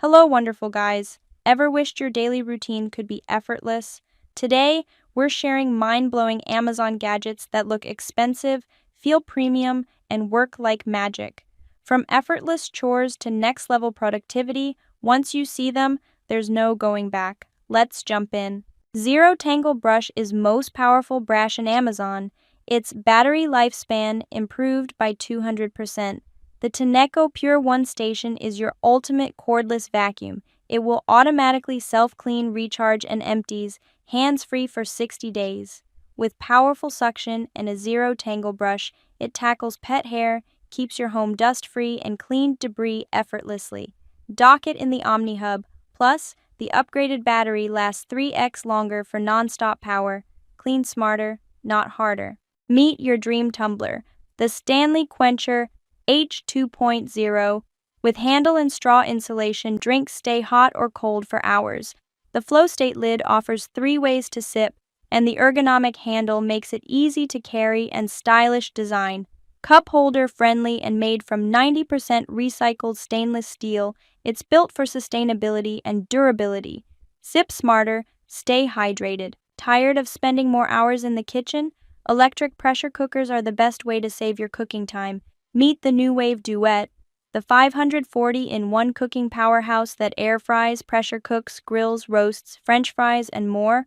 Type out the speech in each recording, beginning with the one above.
Hello, wonderful guys. Ever wished your daily routine could be effortless? Today, we're sharing mind blowing Amazon gadgets that look expensive, feel premium, and work like magic. From effortless chores to next level productivity, once you see them, there's no going back. Let's jump in. Zero Tangle Brush is most powerful brush in Amazon. Its battery lifespan improved by 200%. The Tenneco Pure One Station is your ultimate cordless vacuum. It will automatically self-clean, recharge, and empties, hands-free for 60 days. With powerful suction and a zero tangle brush, it tackles pet hair, keeps your home dust-free, and cleaned debris effortlessly. Dock it in the OmniHub. Plus, the upgraded battery lasts 3x longer for non-stop power. Clean smarter, not harder. Meet your dream tumbler, the Stanley Quencher H2.0. With handle and straw insulation, drinks stay hot or cold for hours. The Flow State lid offers 3 ways to sip, and the ergonomic handle makes it easy to carry and stylish design. Cup holder friendly and made from 90% recycled stainless steel, it's built for sustainability and durability. Sip smarter, stay hydrated. Tired of spending more hours in the kitchen? Electric pressure cookers are the best way to save your cooking time. Meet the NuWave Duet, the 540-in-1 cooking powerhouse that air fries, pressure cooks, grills, roasts, French fries, and more,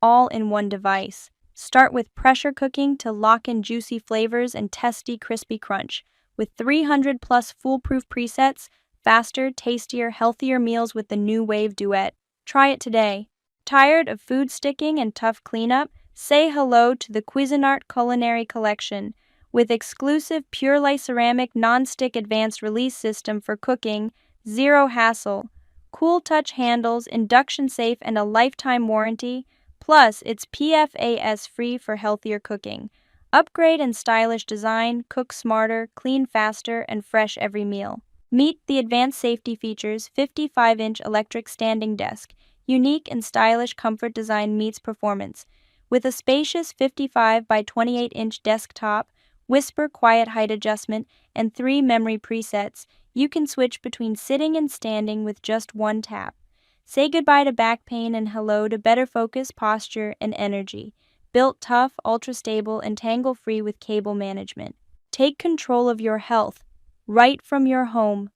all in one device. Start with pressure cooking to lock in juicy flavors and tasty, crispy crunch. With 300+ foolproof presets, faster, tastier, healthier meals with the NuWave Duet. Try it today. Tired of food sticking and tough cleanup? Say hello to the Cuisinart Culinary Collection. With exclusive Purely Ceramic Non-Stick Advanced Release System for cooking, zero hassle, cool touch handles, induction safe, and a lifetime warranty. Plus, it's PFAS-free for healthier cooking. Upgrade and stylish design, cook smarter, clean faster, and fresh every meal. Meet the advanced safety features, 55-inch electric standing desk. Unique and stylish comfort design meets performance. With a spacious 55 by 28-inch desktop, whisper quiet height adjustment, and 3 memory presets, you can switch between sitting and standing with just one tap. Say goodbye to back pain and hello to better focus, posture, and energy. Built tough, ultra-stable, and tangle-free with cable management. Take control of your health, right from your home.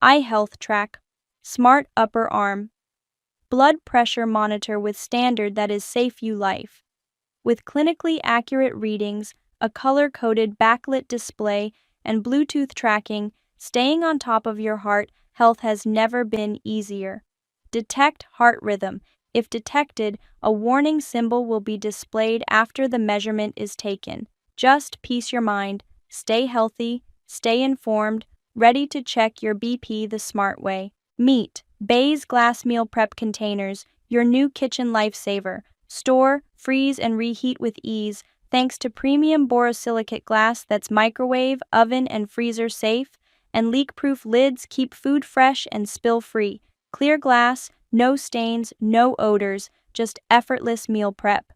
iHealth Track, smart upper arm. Blood pressure monitor with standard that is safe you life. With clinically accurate readings, a color-coded backlit display, and Bluetooth tracking, staying on top of your heart health has never been easier. Detect heart rhythm. If detected, a warning symbol will be displayed after the measurement is taken. Just peace your mind, stay healthy, stay informed, ready to check your BP the smart way. Meet Bayes Glass Meal Prep Containers, your new kitchen lifesaver. Store, freeze, and reheat with ease, thanks to premium borosilicate glass that's microwave, oven, and freezer safe, and leak-proof lids keep food fresh and spill-free. Clear glass, no stains, no odors, just effortless meal prep.